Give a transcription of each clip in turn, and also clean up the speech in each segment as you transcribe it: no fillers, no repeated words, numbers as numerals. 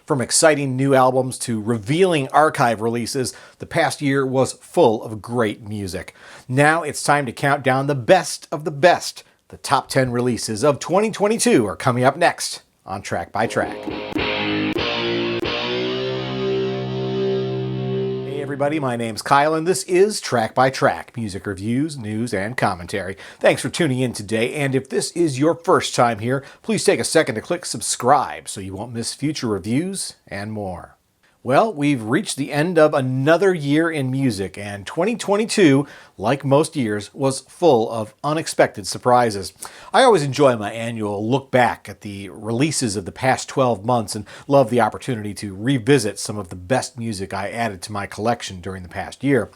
From exciting new albums to revealing archive releases, the past year was full of great music. Now it's time to count down the best of the best. The top 10 releases of 2022 are coming up next on Track by Track. Hey everybody, my name's Kyle and this is Track by Track, music reviews, news, and commentary. Thanks for tuning in today, and if this is your first time here, please take a second to click subscribe so you won't miss future reviews and more. Well, we've reached the end of another year in music, and 2022, like most years, was full of unexpected surprises. I always enjoy my annual look back at the releases of the past 12 months and love the opportunity to revisit some of the best music I added to my collection during the past year.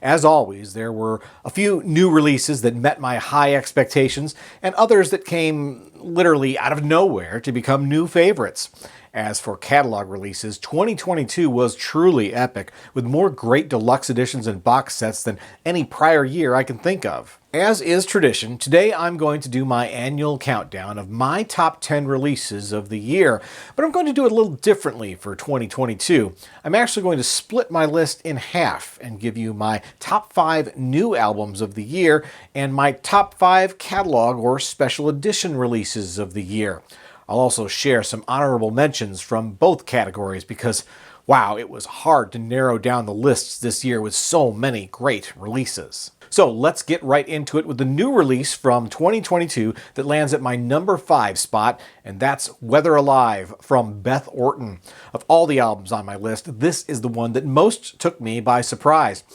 As always, there were a few new releases that met my high expectations and others that came literally out of nowhere to become new favorites. As for catalog releases, 2022 was truly epic, with more great deluxe editions and box sets than any prior year I can think of. As is tradition, today I'm going to do my annual countdown of my top 10 releases of the year, but I'm going to do it a little differently for 2022. I'm actually going to split my list in half and give you my top 5 new albums of the year and my top 5 catalog or special edition releases of the year. I'll also share some honorable mentions from both categories because, wow, it was hard to narrow down the lists this year with so many great releases. So let's get right into it with the new release from 2022 that lands at my number 5 spot, and that's Weather Alive from Beth Orton. Of all the albums on my list, this is the one that most took me by surprise.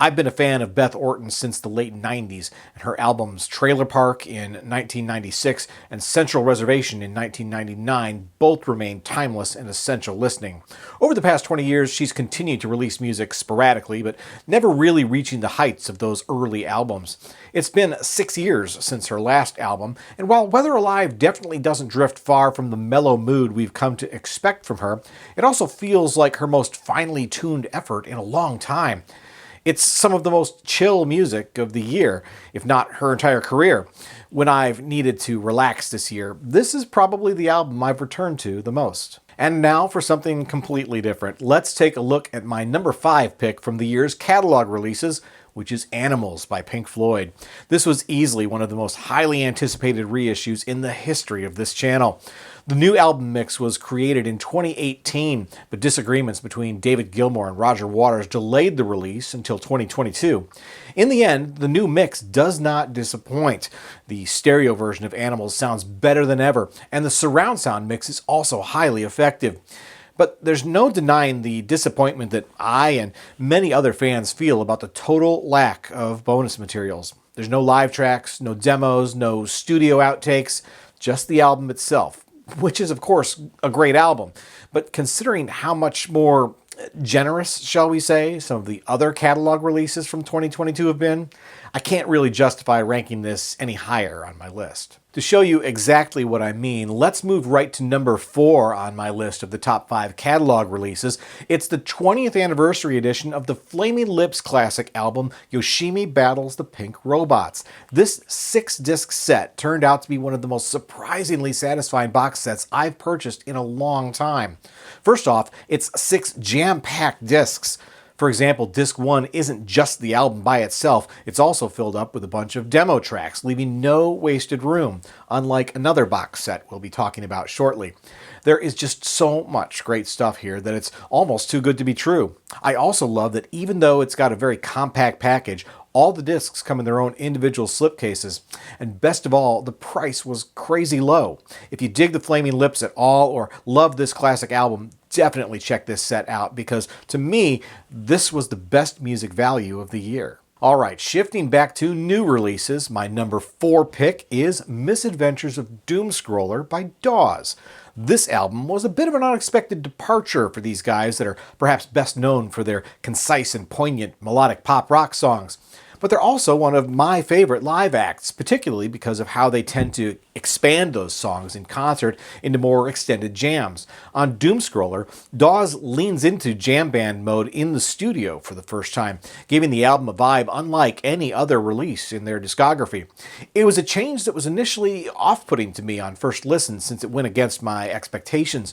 I've been a fan of Beth Orton since the late 90s, and her albums Trailer Park in 1996 and Central Reservation in 1999 both remain timeless and essential listening. Over the past 20 years, she's continued to release music sporadically, but never really reaching the heights of those early albums. It's been 6 years since her last album, and while Weather Alive definitely doesn't drift far from the mellow mood we've come to expect from her, it also feels like her most finely tuned effort in a long time. It's some of the most chill music of the year, if not her entire career. When I've needed to relax this year, this is probably the album I've returned to the most. And now for something completely different. Let's take a look at my number 5 pick from the year's catalog releases, which is Animals by Pink Floyd. This was easily one of the most highly anticipated reissues in the history of this channel. The new album mix was created in 2018, but disagreements between David Gilmour and Roger Waters delayed the release until 2022. In the end, the new mix does not disappoint. The stereo version of Animals sounds better than ever, and the surround sound mix is also highly effective. But there's no denying the disappointment that I and many other fans feel about the total lack of bonus materials. There's no live tracks, no demos, no studio outtakes, just the album itself, which is, of course, a great album. But considering how much more generous, shall we say, some of the other catalog releases from 2022 have been, I can't really justify ranking this any higher on my list. To show you exactly what I mean, let's move right to number 4 on my list of the top 5 catalog releases. It's the 20th anniversary edition of the Flaming Lips classic album, Yoshimi Battles the Pink Robots. This 6-disc set turned out to be one of the most surprisingly satisfying box sets I've purchased in a long time. First off, it's 6 jam-packed discs. For example, disc 1 isn't just the album by itself, it's also filled up with a bunch of demo tracks, leaving no wasted room, unlike another box set we'll be talking about shortly. There is just so much great stuff here that it's almost too good to be true. I also love that even though it's got a very compact package, all the discs come in their own individual slipcases, and best of all, the price was crazy low. If you dig the Flaming Lips at all or love this classic album, definitely check this set out because, to me, this was the best music value of the year. Alright, shifting back to new releases, my number 4 pick is Misadventures of Doomscroller by Dawes. This album was a bit of an unexpected departure for these guys that are perhaps best known for their concise and poignant melodic pop rock songs. But they're also one of my favorite live acts, particularly because of how they tend to expand those songs in concert into more extended jams. On Doomscroller, Dawes leans into jam band mode in the studio for the first time, giving the album a vibe unlike any other release in their discography. It was a change that was initially off-putting to me on first listen since it went against my expectations.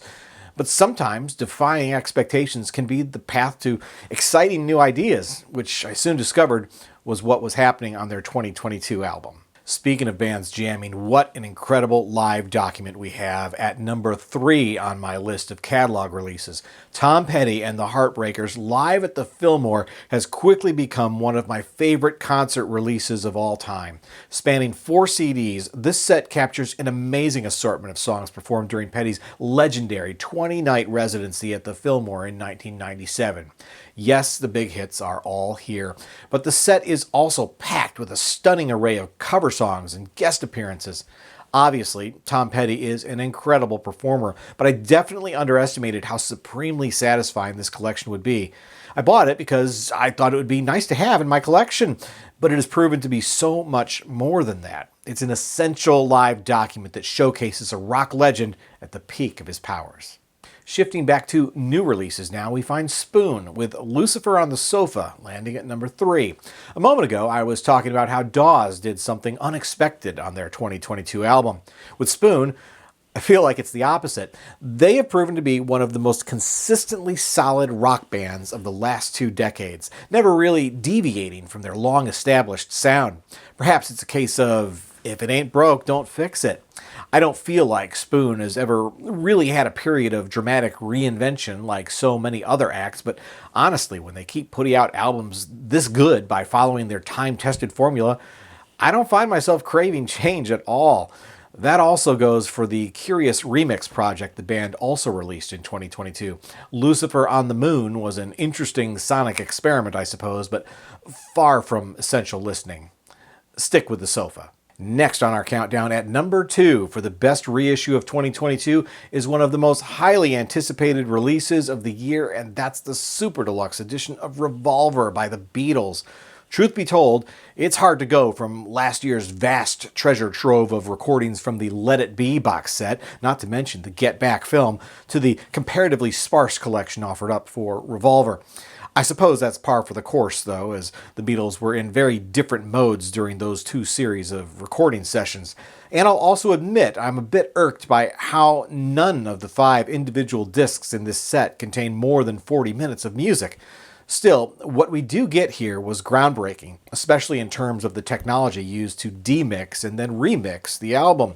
But sometimes defying expectations can be the path to exciting new ideas, which I soon discovered was what was happening on their 2022 album. Speaking of bands jamming, what an incredible live document we have at number 3 on my list of catalog releases. Tom Petty and the Heartbreakers live at the Fillmore has quickly become one of my favorite concert releases of all time. Spanning 4 CDs, this set captures an amazing assortment of songs performed during Petty's legendary 20-night residency at the Fillmore in 1997. Yes, the big hits are all here, but the set is also packed with a stunning array of cover songs and guest appearances. Obviously, Tom Petty is an incredible performer, but I definitely underestimated how supremely satisfying this collection would be. I bought it because I thought it would be nice to have in my collection, but it has proven to be so much more than that. It's an essential live document that showcases a rock legend at the peak of his powers. Shifting back to new releases now, we find Spoon with Lucifer on the Sofa, landing at number 3. A moment ago, I was talking about how Dawes did something unexpected on their 2022 album. With Spoon, I feel like it's the opposite. They have proven to be one of the most consistently solid rock bands of the last 2 decades, never really deviating from their long-established sound. Perhaps it's a case of, if it ain't broke, don't fix it. I don't feel like Spoon has ever really had a period of dramatic reinvention like so many other acts, but honestly, when they keep putting out albums this good by following their time-tested formula, I don't find myself craving change at all. That also goes for the curious remix project the band also released in 2022. Lucifer on the Moon was an interesting sonic experiment, I suppose, but far from essential listening. Stick with the sofa. Next on our countdown at number 2 for the best reissue of 2022 is one of the most highly anticipated releases of the year, and that's the Super Deluxe edition of Revolver by the Beatles. Truth be told, it's hard to go from last year's vast treasure trove of recordings from the Let It Be box set, not to mention the Get Back film, to the comparatively sparse collection offered up for Revolver. I suppose that's par for the course, though, as the Beatles were in very different modes during those 2 series of recording sessions. And I'll also admit I'm a bit irked by how none of the 5 individual discs in this set contain more than 40 minutes of music. Still, what we do get here was groundbreaking, especially in terms of the technology used to demix and then remix the album.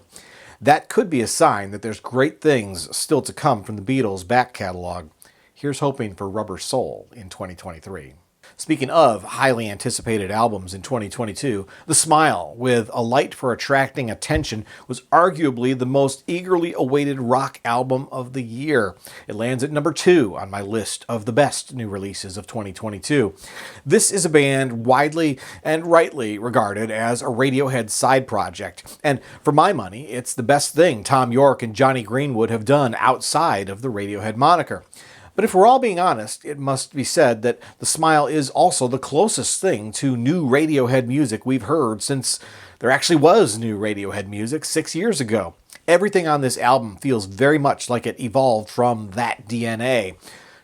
That could be a sign that there's great things still to come from the Beatles' back catalog. Here's hoping for Rubber Soul in 2023. Speaking of highly anticipated albums in 2022, The Smile, with A Light for Attracting Attention, was arguably the most eagerly awaited rock album of the year. It lands at number 2 on my list of the best new releases of 2022. This is a band widely and rightly regarded as a Radiohead side project, and for my money, it's the best thing Tom York and Johnny Greenwood have done outside of the Radiohead moniker. But if we're all being honest, it must be said that The Smile is also the closest thing to new Radiohead music we've heard since there actually was new Radiohead music 6 years ago. Everything on this album feels very much like it evolved from that DNA.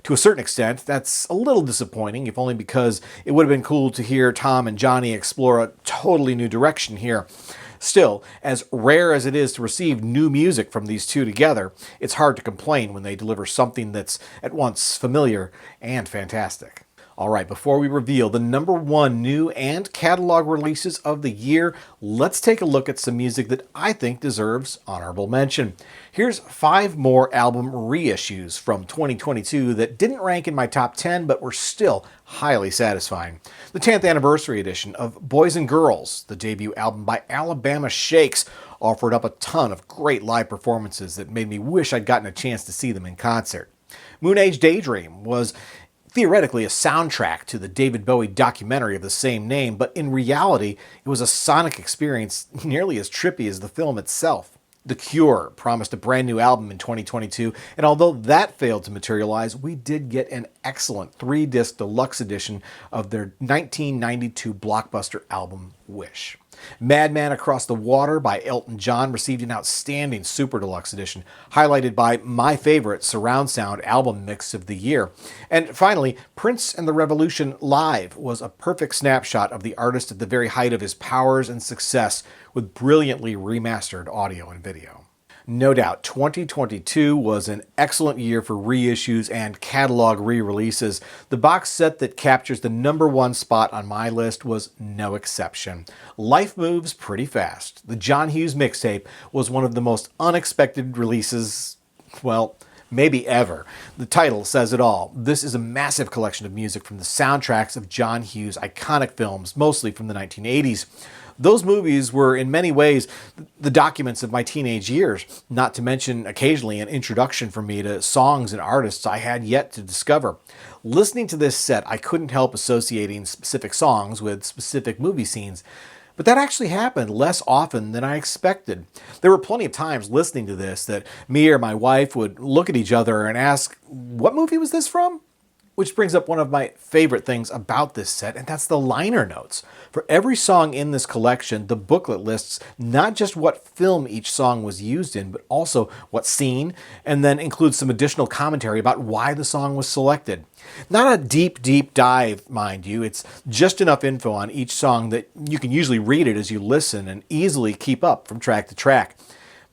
To a certain extent, that's a little disappointing, if only because it would have been cool to hear Tom and Johnny explore a totally new direction here. Still, as rare as it is to receive new music from these 2 together, it's hard to complain when they deliver something that's at once familiar and fantastic. All right, before we reveal the number 1 new and catalog releases of the year, let's take a look at some music that I think deserves honorable mention. Here's 5 more album reissues from 2022 that didn't rank in my top 10 but were still highly satisfying. The 10th anniversary edition of Boys and Girls, the debut album by Alabama Shakes, offered up a ton of great live performances that made me wish I'd gotten a chance to see them in concert. Moon Age Daydream was theoretically a soundtrack to the David Bowie documentary of the same name, but in reality, it was a sonic experience nearly as trippy as the film itself. The Cure promised a brand new album in 2022, and although that failed to materialize, we did get an excellent 3-disc deluxe edition of their 1992 blockbuster album, Wish. Madman Across the Water by Elton John received an outstanding Super Deluxe edition, highlighted by my favorite surround sound album mix of the year. And finally, Prince and the Revolution Live was a perfect snapshot of the artist at the very height of his powers and success, with brilliantly remastered audio and video. No doubt, 2022 was an excellent year for reissues and catalog re-releases. The box set that captures the #1 spot on my list was no exception. Life moves pretty fast. The John Hughes mixtape was one of the most unexpected releases, well, maybe ever. The title says it all. This is a massive collection of music from the soundtracks of John Hughes' iconic films, mostly from the 1980s. Those movies were, in many ways, the documents of my teenage years, not to mention occasionally an introduction for me to songs and artists I had yet to discover. Listening to this set, I couldn't help associating specific songs with specific movie scenes, but that actually happened less often than I expected. There were plenty of times listening to this that me or my wife would look at each other and ask, "What movie was this from?" Which brings up one of my favorite things about this set, and that's the liner notes. For every song in this collection, the booklet lists not just what film each song was used in, but also what scene, and then includes some additional commentary about why the song was selected. Not a deep dive, mind you. It's just enough info on each song that you can usually read it as you listen and easily keep up from track to track.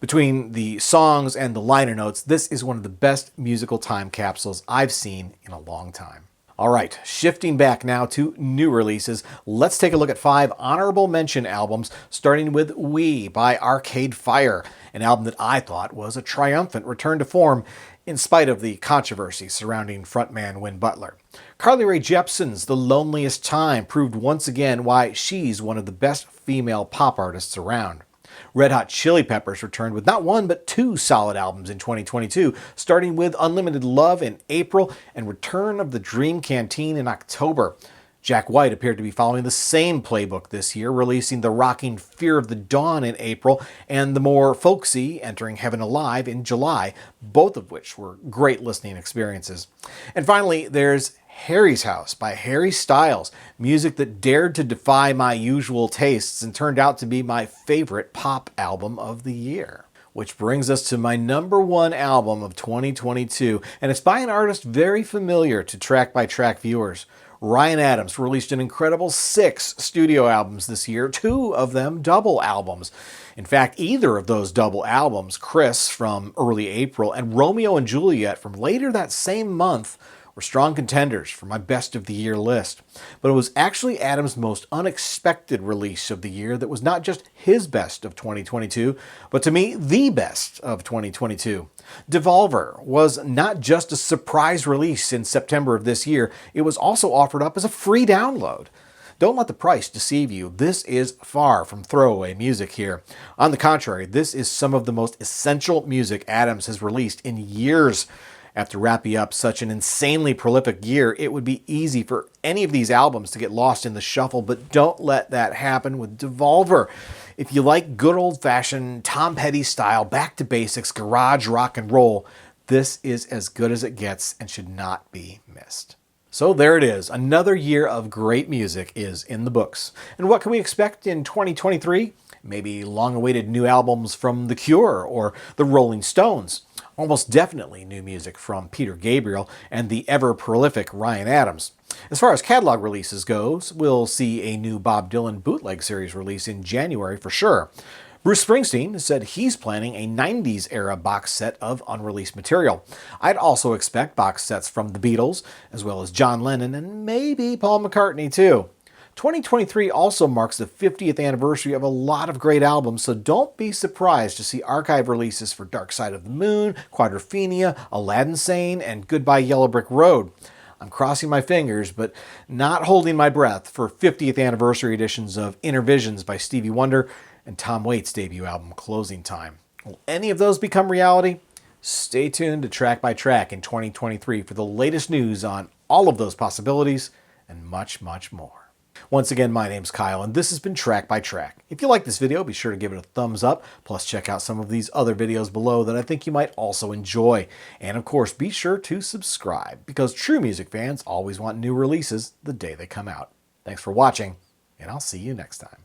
Between the songs and the liner notes, this is one of the best musical time capsules I've seen in a long time. All right, shifting back now to new releases, let's take a look at 5 honorable mention albums, starting with We by Arcade Fire, an album that I thought was a triumphant return to form in spite of the controversy surrounding frontman Win Butler. Carly Rae Jepsen's The Loneliest Time proved once again why she's one of the best female pop artists around. Red Hot Chili Peppers returned with not one but 2 solid albums in 2022, starting with Unlimited Love in April and Return of the Dream Canteen in October. Jack White appeared to be following the same playbook this year, releasing the rocking Fear of the Dawn in April and the more folksy Entering Heaven Alive in July, both of which were great listening experiences. And finally, there's Harry's House by Harry Styles, music that dared to defy my usual tastes and turned out to be my favorite pop album of the year. Which brings us to my #1 album of 2022, and it's by an artist very familiar to track-by-track viewers. Ryan Adams released an incredible 6 studio albums this year, 2 of them double albums. In fact, either of those double albums, Chris from early April and Romeo and Juliet from later that same month, were strong contenders for my best of the year list. But it was actually Adams' most unexpected release of the year that was not just his best of 2022, but to me, the best of 2022. Devolver was not just a surprise release in September of this year, it was also offered up as a free download. Don't let the price deceive you. This is far from throwaway music here. On the contrary, this is some of the most essential music Adams has released in years. After wrapping up such an insanely prolific year, it would be easy for any of these albums to get lost in the shuffle, but don't let that happen with Devolver. If you like good old-fashioned Tom Petty style, back-to-basics, garage rock and roll, this is as good as it gets and should not be missed. So there it is. Another year of great music is in the books. And what can we expect in 2023? Maybe long-awaited new albums from The Cure or The Rolling Stones. Almost definitely new music from Peter Gabriel and the ever-prolific Ryan Adams. As far as catalog releases goes, we'll see a new Bob Dylan bootleg series release in January for sure. Bruce Springsteen said he's planning a 90s era box set of unreleased material. I'd also expect box sets from the Beatles, as well as John Lennon and maybe Paul McCartney too. 2023 also marks the 50th anniversary of a lot of great albums, so don't be surprised to see archive releases for Dark Side of the Moon, Quadrophenia, Aladdin Sane, and Goodbye Yellow Brick Road. I'm crossing my fingers, but not holding my breath for 50th anniversary editions of Inner Visions by Stevie Wonder and Tom Waits' debut album, Closing Time. Will any of those become reality? Stay tuned to Track by Track in 2023 for the latest news on all of those possibilities and much, much more. Once again, my name's Kyle, and this has been Track by Track. If you like this video, be sure to give it a thumbs up, plus check out some of these other videos below that I think you might also enjoy. And of course, be sure to subscribe, because true music fans always want new releases the day they come out. Thanks for watching, and I'll see you next time.